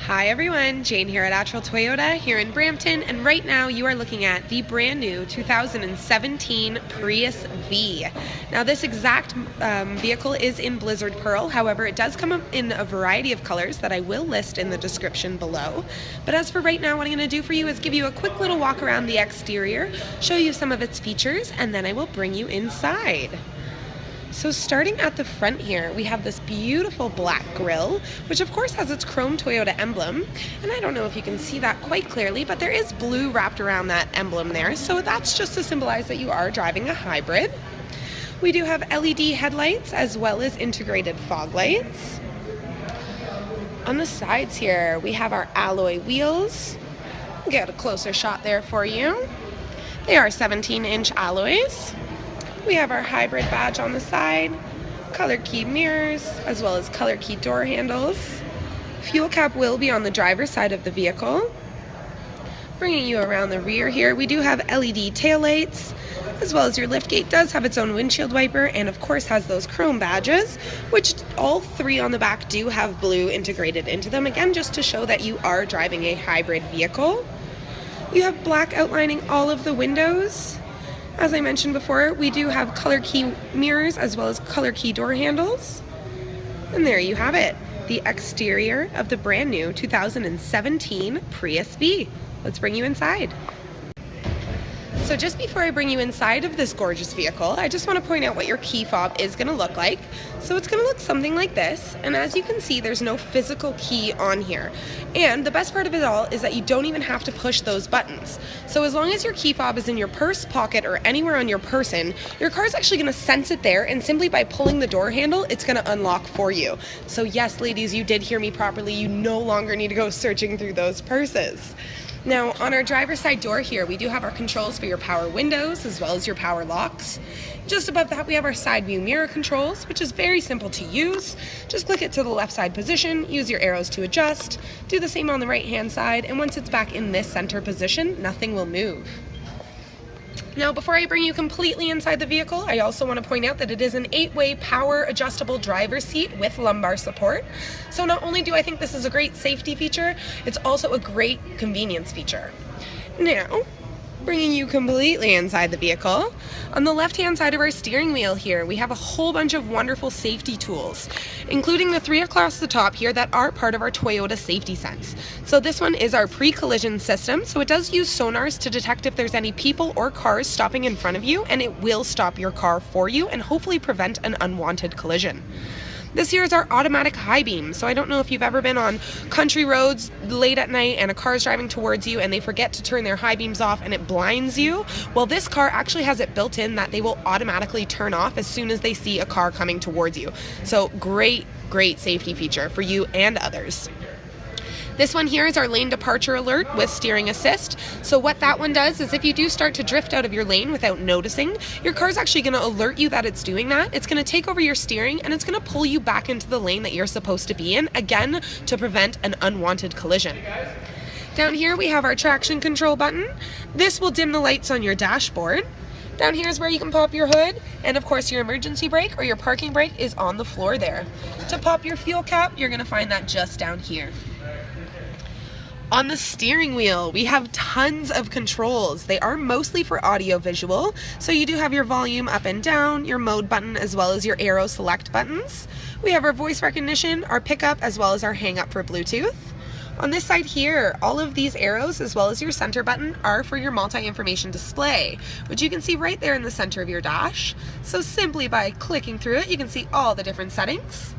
Hi everyone, Jane here at Attrell Toyota here in Brampton, and right now you are looking at the brand new 2017 Prius V. Now this exact vehicle is in Blizzard Pearl, however it does come in a variety of colors that I will list in the description below. But as for right now, what I'm going to do for you is give you a quick little walk around the exterior, show you some of its features, and then I will bring you inside. So starting at the front here, we have this beautiful black grille, which of course has its chrome Toyota emblem. And I don't know if you can see that quite clearly, but there is blue wrapped around that emblem there. So that's just to symbolize that you are driving a hybrid. We do have LED headlights as well as integrated fog lights. On the sides here, we have our alloy wheels. Get a closer shot there for you. They are 17-inch alloys. We have our hybrid badge on the side, color key mirrors, as well as color key door handles. Fuel cap will be on the driver's side of the vehicle. Bringing you around the rear here, we do have LED taillights, as well as your liftgate does have its own windshield wiper and of course has those chrome badges, which all three on the back do have blue integrated into them, again just to show that you are driving a hybrid vehicle. You have black outlining all of the windows. As I mentioned before, we do have color key mirrors as well as color key door handles. And there you have it, the exterior of the brand new 2017 Prius V. Let's bring you inside. So just before I bring you inside of this gorgeous vehicle, I just want to point out what your key fob is going to look like. So it's going to look something like this, and as you can see, there's no physical key on here. And the best part of it all is that you don't even have to push those buttons. So as long as your key fob is in your purse, pocket, or anywhere on your person, your car's actually going to sense it there, and simply by pulling the door handle, it's going to unlock for you. So yes, ladies, you did hear me properly. You no longer need to go searching through those purses. Now, on our driver's side door here, we do have our controls for your power windows as well as your power locks. Just above that, we have our side view mirror controls, which is very simple to use. Just click it to the left side position, use your arrows to adjust, do the same on the right hand side, and once it's back in this center position, nothing will move. Now, before I bring you completely inside the vehicle, I also want to point out that it is an 8-way power adjustable driver's seat with lumbar support. So not only do I think this is a great safety feature, it's also a great convenience feature. Now, bringing you completely inside the vehicle, on the left-hand side of our steering wheel here, we have a whole bunch of wonderful safety tools, including the 3 across the top here that are part of our Toyota Safety Sense. So this one is our pre-collision system, so it does use sonars to detect if there's any people or cars stopping in front of you, and it will stop your car for you and hopefully prevent an unwanted collision. This here is our automatic high beam. So I don't know if you've ever been on country roads late at night and a car's driving towards you and they forget to turn their high beams off and it blinds you. Well, this car actually has it built in that they will automatically turn off as soon as they see a car coming towards you. So great safety feature for you and others. This one here is our lane departure alert with steering assist. So what that one does is if you do start to drift out of your lane without noticing, your car's actually going to alert you that it's doing that. It's going to take over your steering and it's going to pull you back into the lane that you're supposed to be in, again, to prevent an unwanted collision. Down here we have our traction control button. This will dim the lights on your dashboard. Down here is where you can pop your hood, and of course your emergency brake or your parking brake is on the floor there. To pop your fuel cap, you're going to find that just down here. On the steering wheel, we have tons of controls. They are mostly for audio visual, so you do have your volume up and down, your mode button, as well as your arrow select buttons. We have our voice recognition, our pickup, as well as our hang up for Bluetooth. On this side here, all of these arrows, as well as your center button, are for your multi-information display, which you can see right there in the center of your dash. So simply by clicking through it, you can see all the different settings.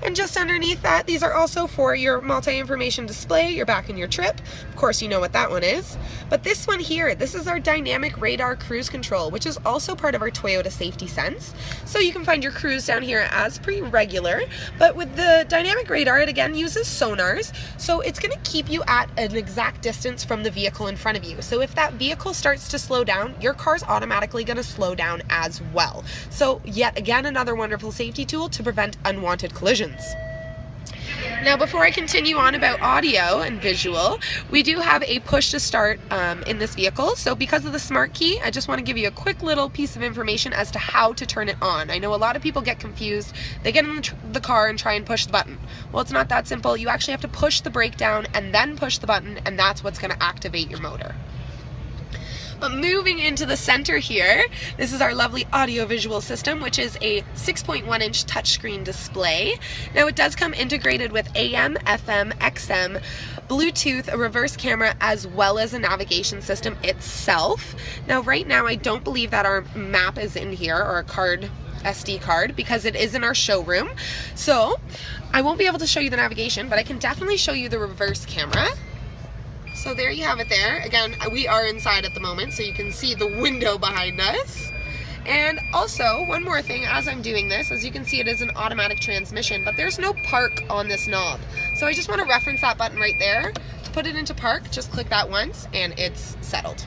And just underneath that, these are also for your multi-information display, your back and your trip. Of course, you know what that one is. But this one here, this is our dynamic radar cruise control, which is also part of our Toyota Safety Sense. So you can find your cruise down here as pretty regular, but with the dynamic radar, it again uses sonars. So it's going to keep you at an exact distance from the vehicle in front of you. So if that vehicle starts to slow down, your car's automatically going to slow down as well. So yet again, another wonderful safety tool to prevent unwanted collisions. Now before I continue on about audio and visual, we do have a push to start in this vehicle. So because of the smart key, I just want to give you a quick little piece of information as to how to turn it on. I know a lot of people get confused. They get in the car and try and push the button. Well, it's not that simple. You actually have to push the brake down and then push the button, and that's what's going to activate your motor. But moving into the center here, this is our lovely audio-visual system, which is a 6.1-inch touchscreen display. Now it does come integrated with AM, FM, XM, Bluetooth, a reverse camera, as well as a navigation system itself. Now right now I don't believe that our map is in here, or a SD card, because it is in our showroom. So I won't be able to show you the navigation, but I can definitely show you the reverse camera. So there you have it there. Again, we are inside at the moment, so you can see the window behind us. And also, one more thing as I'm doing this, as you can see, it is an automatic transmission, but there's no park on this knob. So I just want to reference that button right there. To put it into park, just click that once and it's settled.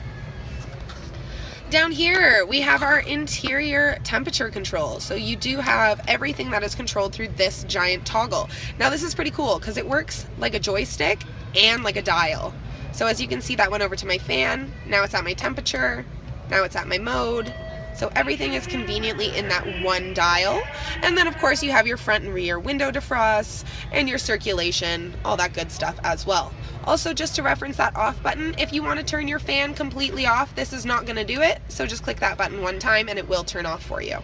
Down here, we have our interior temperature control. So you do have everything that is controlled through this giant toggle. Now this is pretty cool because it works like a joystick and like a dial. So as you can see, that went over to my fan. Now it's at my temperature. Now it's at my mode. So everything is conveniently in that one dial. And then of course you have your front and rear window defrost and your circulation, all that good stuff as well. Also, just to reference that off button, if you want to turn your fan completely off, this is not going to do it. So just click that button one time and it will turn off for you.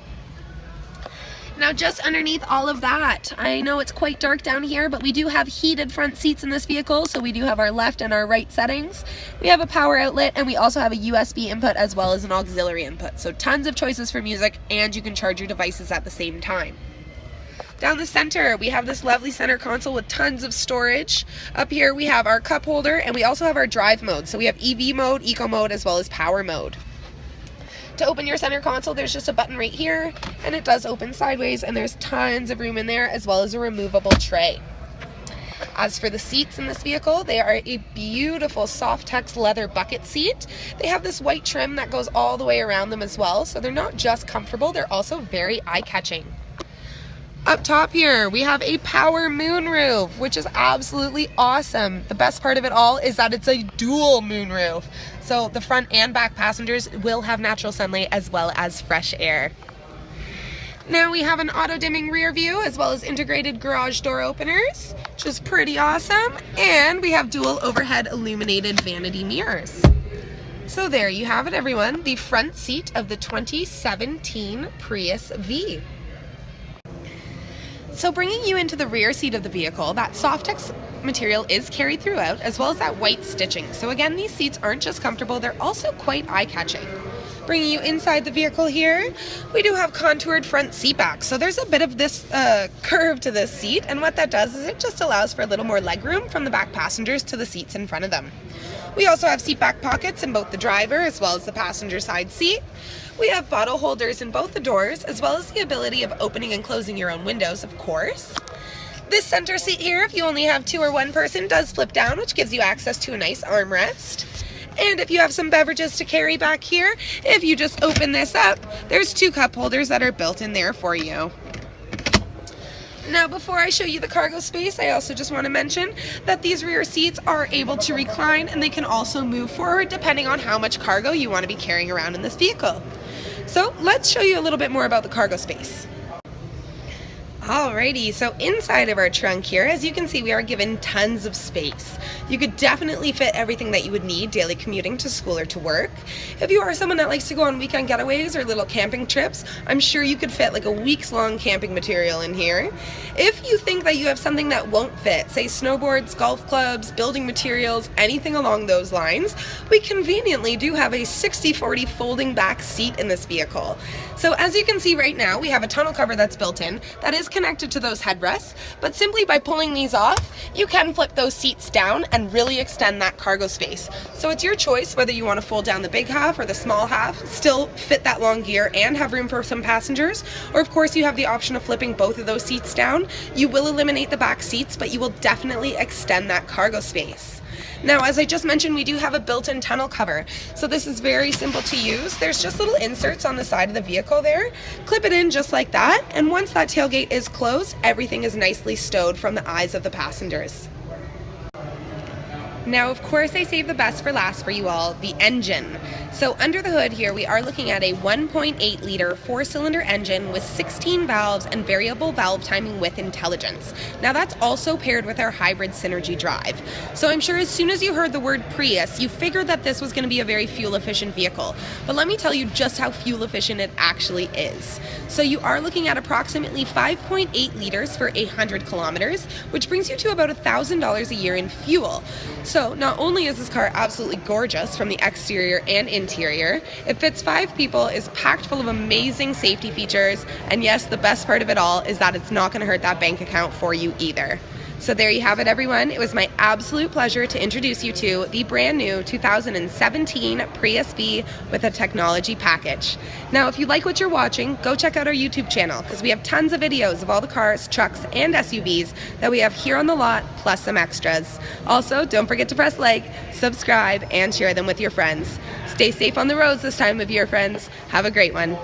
Now just underneath all of that, I know it's quite dark down here, but we do have heated front seats in this vehicle, so we do have our left and our right settings. We have a power outlet, and we also have a USB input as well as an auxiliary input. So tons of choices for music, and you can charge your devices at the same time. Down the center, we have this lovely center console with tons of storage. Up here we have our cup holder, and we also have our drive mode. So we have EV mode, eco mode, as well as power mode. To open your center console, there's just a button right here, and it does open sideways, and there's tons of room in there, as well as a removable tray. As for the seats in this vehicle, they are a beautiful SofTex leather bucket seat. They have this white trim that goes all the way around them as well, so they're not just comfortable, they're also very eye-catching. Up top here, we have a power moonroof, which is absolutely awesome. The best part of it all is that it's a dual moonroof. So the front and back passengers will have natural sunlight as well as fresh air. Now we have an auto-dimming rear view as well as integrated garage door openers, which is pretty awesome. And we have dual overhead illuminated vanity mirrors. So there you have it, everyone, the front seat of the 2017 Prius V. So bringing you into the rear seat of the vehicle, that SofTex material is carried throughout, as well as that white stitching. So again, these seats aren't just comfortable, they're also quite eye-catching. Bringing you inside the vehicle here, we do have contoured front seat backs. So there's a bit of this curve to this seat, and what that does is it just allows for a little more legroom from the back passengers to the seats in front of them. We also have seat back pockets in both the driver as well as the passenger side seat. We have bottle holders in both the doors, as well as the ability of opening and closing your own windows, of course. This center seat here, if you only have 2 or 1 person, does flip down, which gives you access to a nice armrest. And if you have some beverages to carry back here, if you just open this up, there's 2 cup holders that are built in there for you. Now, before I show you the cargo space, I also just want to mention that these rear seats are able to recline, and they can also move forward depending on how much cargo you want to be carrying around in this vehicle. So let's show you a little bit more about the cargo space. Alrighty, so inside of our trunk here, as you can see, we are given tons of space. You could definitely fit everything that you would need daily commuting to school or to work. If you are someone that likes to go on weekend getaways or little camping trips, I'm sure you could fit like a week's-long camping material in here. If you think that you have something that won't fit, say snowboards, golf clubs, building materials, anything along those lines, we conveniently do have a 60/40 folding back seat in this vehicle. So as you can see right now, we have a tonneau cover that's built in that is connected to those headrests, but simply by pulling these off, you can flip those seats down and really extend that cargo space. So it's your choice whether you want to fold down the big half or the small half, still fit that long gear and have room for some passengers, or of course you have the option of flipping both of those seats down. You will eliminate the back seats, but you will definitely extend that cargo space. Now, as I just mentioned, we do have a built-in tonneau cover. So this is very simple to use. There's just little inserts on the side of the vehicle there. Clip it in just like that, and once that tailgate is closed, everything is nicely stowed from the eyes of the passengers. Now, of course, I saved the best for last for you all, the engine. So under the hood here, we are looking at a 1.8 liter 4-cylinder engine with 16 valves and variable valve timing with intelligence. Now that's also paired with our hybrid Synergy drive. So I'm sure as soon as you heard the word Prius, you figured that this was going to be a very fuel efficient vehicle. But let me tell you just how fuel efficient it actually is. So you are looking at approximately 5.8 liters for 800 kilometers, which brings you to about $1,000 a year in fuel. So not only is this car absolutely gorgeous from the exterior and interior, it fits 5 people, is packed full of amazing safety features, and yes, the best part of it all is that it's not going to hurt that bank account for you either. So there you have it, everyone. It was my absolute pleasure to introduce you to the brand new 2017 Prius V with a technology package. Now, if you like what you're watching, go check out our YouTube channel because we have tons of videos of all the cars, trucks, and SUVs that we have here on the lot, plus some extras. Also, don't forget to press like, subscribe, and share them with your friends. Stay safe on the roads this time of year, friends. Have a great one.